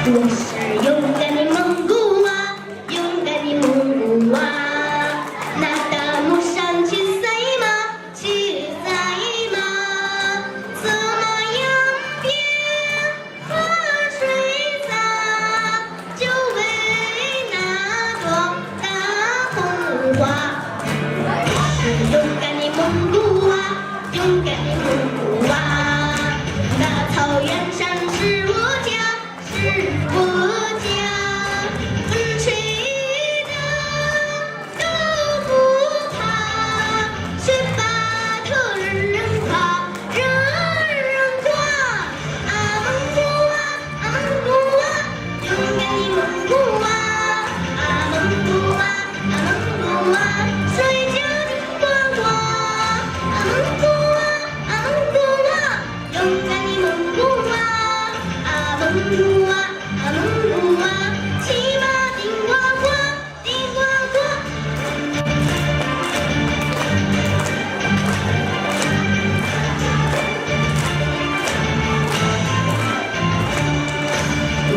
我是勇敢的蒙古娃，勇敢的蒙古娃。那大漠上去赛马，去赛马。策马扬鞭，河水洒，就为那朵大红花。我是勇敢的蒙古娃，勇敢的蒙古娃。那草原上是我家，是我家。风吹的都不怕，雪把头人人夸，人人夸。啊蒙古娃，啊蒙古娃，勇敢的蒙古娃。啊蒙古娃，啊蒙古娃，睡觉顶呱呱。啊蒙古娃，啊蒙古娃，勇敢的蒙古娃。啊蒙古娃，啊蒙古娃，骑马顶呱呱，顶呱呱。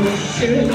我是勇